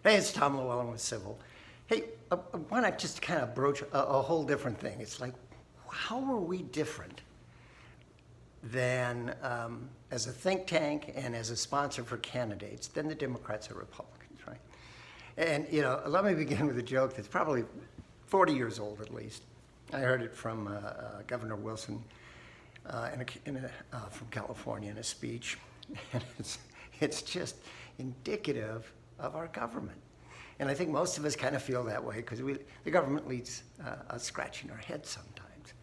Hey, it's Tom Llewellyn with Civil. Hey, why not just kind of broach a whole different thing? It's like, how are we different than, as a think tank and as a sponsor for candidates, than the Democrats or Republicans, right? And, let me begin with a joke that's probably 40 years old at least. I heard it from Governor Wilson from California in a speech. And it's just indicative of our government. And I think most of us kind of feel that way because the government leaves us scratching our heads sometimes.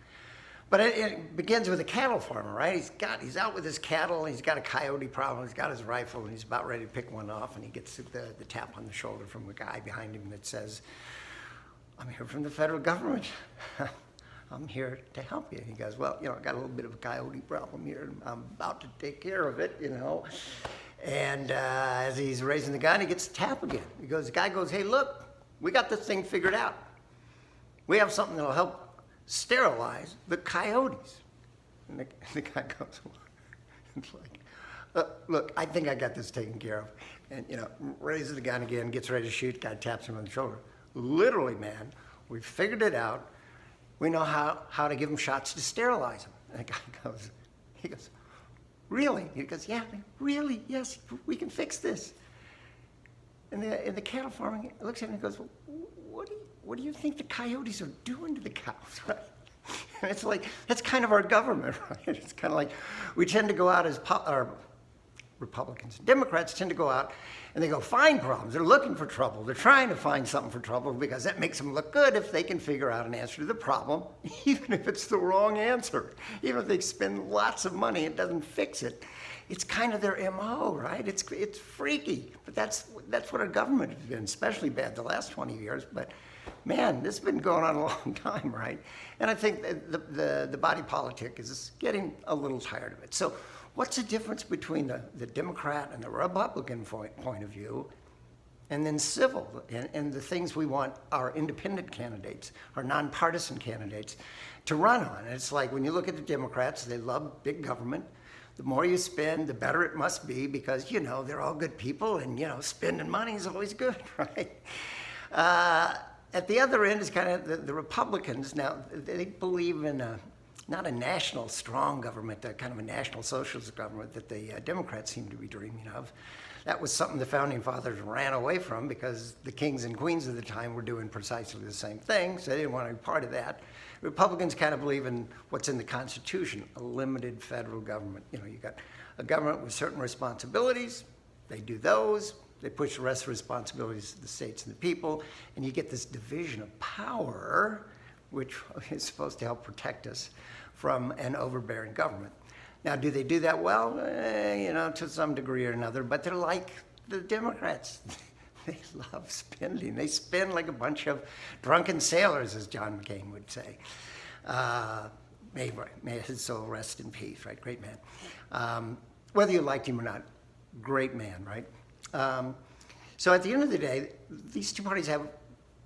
But it begins with a cattle farmer, right? He's out with his cattle, and he's got a coyote problem, he's got his rifle, and he's about ready to pick one off, and he gets the tap on the shoulder from a guy behind him that says, "I'm here from the federal government. I'm here to help you." And he goes, "Well, I got a little bit of a coyote problem here. I'm about to take care of it, And as he's raising the gun, he gets the tap again. The guy goes, "Hey, look, we got this thing figured out. We have something that'll help sterilize the coyotes." And the guy goes, it's like, "Look, I think I got this taken care of." And, raises the gun again, gets ready to shoot, guy taps him on the shoulder. "Literally, man, we figured it out. We know how to give them shots to sterilize them." And the guy goes, "Really?" He goes, "Yeah, really, yes, we can fix this." And the cattle farmer looks at him and goes, "Well, what do you think the coyotes are doing to the cows?" Right? And it's like, that's kind of our government, right? It's kind of like we tend to go out as Republicans. Democrats tend to go out and they go find problems. They're looking for trouble. They're trying to find something for trouble because that makes them look good if they can figure out an answer to the problem, even if it's the wrong answer. Even if they spend lots of money, it doesn't fix it. It's kind of their MO, right? It's freaky, but that's what our government has been, especially bad the last 20 years. But man, this has been going on a long time, right? And I think the body politic is getting a little tired of it. So what's the difference between the Democrat and the Republican point of view, and then civil, and the things we want our independent candidates, our nonpartisan candidates, to run on? And it's like, when you look at the Democrats, they love big government. The more you spend, the better it must be because, they're all good people, and, spending money is always good, right? At the other end is kind of the Republicans. Now, they believe in not a national strong government, kind of a national socialist government that the Democrats seem to be dreaming of. That was something the Founding Fathers ran away from because the kings and queens of the time were doing precisely the same thing, so they didn't want to be part of that. Republicans kind of believe in what's in the Constitution, a limited federal government. You got a government with certain responsibilities, they do those, they push the rest of the responsibilities to the states and the people, and you get this division of power, which is supposed to help protect us from an overbearing government. Now, do they do that well? To some degree or another, but they're like the Democrats. They love spending. They spend like a bunch of drunken sailors, as John McCain would say. May his soul rest in peace, right? Great man. Whether you liked him or not, great man, right? So at the end of the day, these two parties have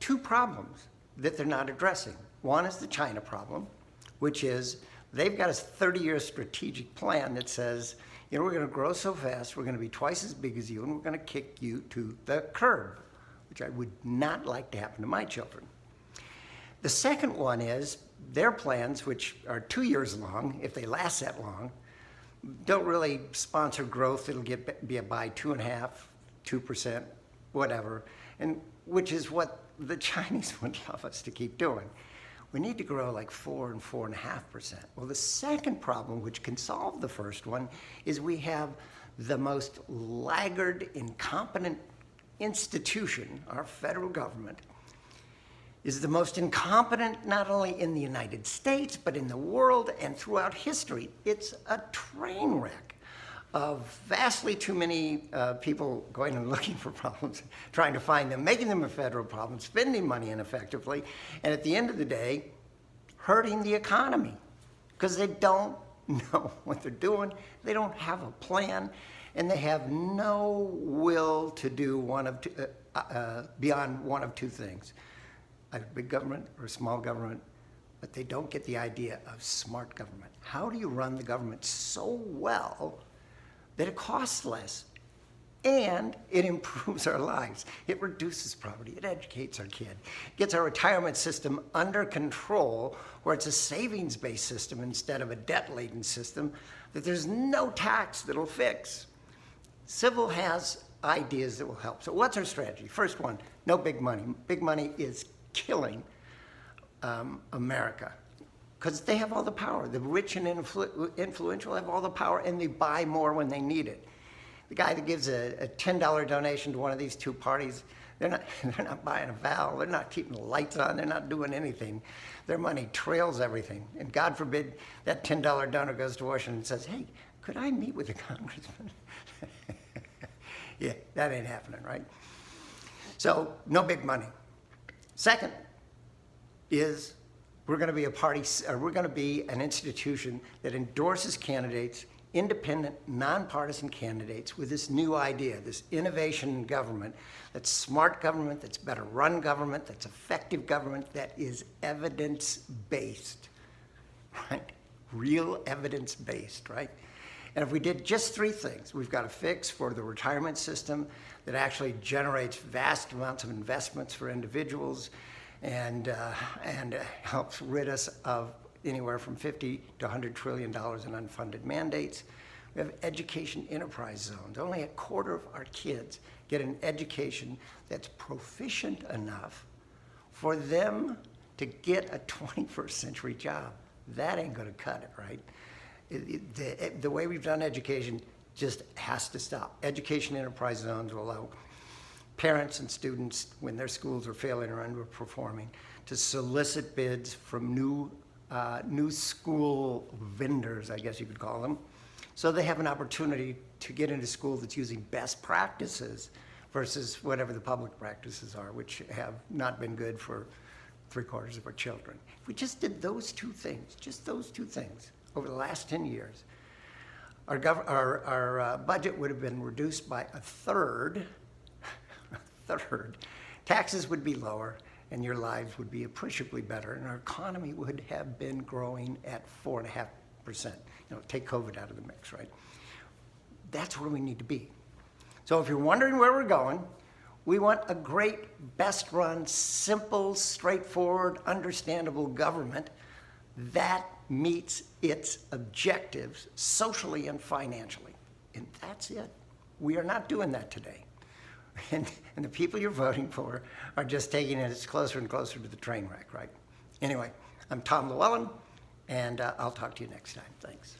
two problems that they're not addressing. One is the China problem, which is they've got a 30-year strategic plan that says, we're going to grow so fast, we're going to be twice as big as you, and we're going to kick you to the curb, which I would not like to happen to my children. The second one is their plans, which are 2 years long, if they last that long, don't really sponsor growth. It'll be by 2.5%, 2%, whatever, and which is what the Chinese would love us to keep doing. We need to grow like 4 and 4.5%. Well, the second problem, which can solve the first one, is we have the most laggard, incompetent institution, our federal government, is the most incompetent not only in the United States, but in the world and throughout history. It's a train wreck of vastly too many people going and looking for problems, trying to find them, making them a federal problem, spending money ineffectively, and at the end of the day, hurting the economy because they don't know what they're doing, they don't have a plan, and they have no will to do beyond one of two things. A big government or a small government, but they don't get the idea of smart government. How do you run the government so well that it costs less and it improves our lives. It reduces poverty, it educates our kid, gets our retirement system under control where it's a savings-based system instead of a debt-laden system that there's no tax that'll fix. Civil has ideas that will help. So what's our strategy? First one, no big money. Big money is killing America because they have all the power. The rich and influential have all the power, and they buy more when they need it. The guy that gives a $10 donation to one of these two parties, they're not buying a valve, they're not keeping the lights on, they're not doing anything. Their money trails everything. And God forbid that $10 donor goes to Washington and says, hey, could I meet with the congressman? Yeah, that ain't happening, right? So no big money. Second is we're going to be we're going to be an institution that endorses candidates, independent, nonpartisan candidates with this new idea, this innovation in government, that's smart government, that's better run government, that's effective government, that is evidence-based, right? Real evidence-based, right? And if we did just three things, we've got a fix for the retirement system that actually generates vast amounts of investments for individuals and helps rid us of anywhere from $50 to $100 trillion in unfunded mandates. We have education enterprise zones. Only a quarter of our kids get an education that's proficient enough for them to get a 21st century job. That ain't gonna cut it, right? The way we've done education just has to stop. Education enterprise zones will allow parents and students, when their schools are failing or underperforming, to solicit bids from new school vendors, I guess you could call them, so they have an opportunity to get into school that's using best practices versus whatever the public practices are, which have not been good for 3/4 of our children. If we just did those two things, just those two things, over the last 10 years, our budget would have been reduced by a third. Taxes would be lower, and your lives would be appreciably better, and our economy would have been growing at 4.5%. Take COVID out of the mix, right? That's where we need to be. So if you're wondering where we're going, we want a great, best-run, simple, straightforward, understandable government that meets its objectives socially and financially. And that's it. We are not doing that today. And the people you're voting for are just taking it closer and closer to the train wreck, right? Anyway, I'm Tom Llewellyn, and I'll talk to you next time. Thanks.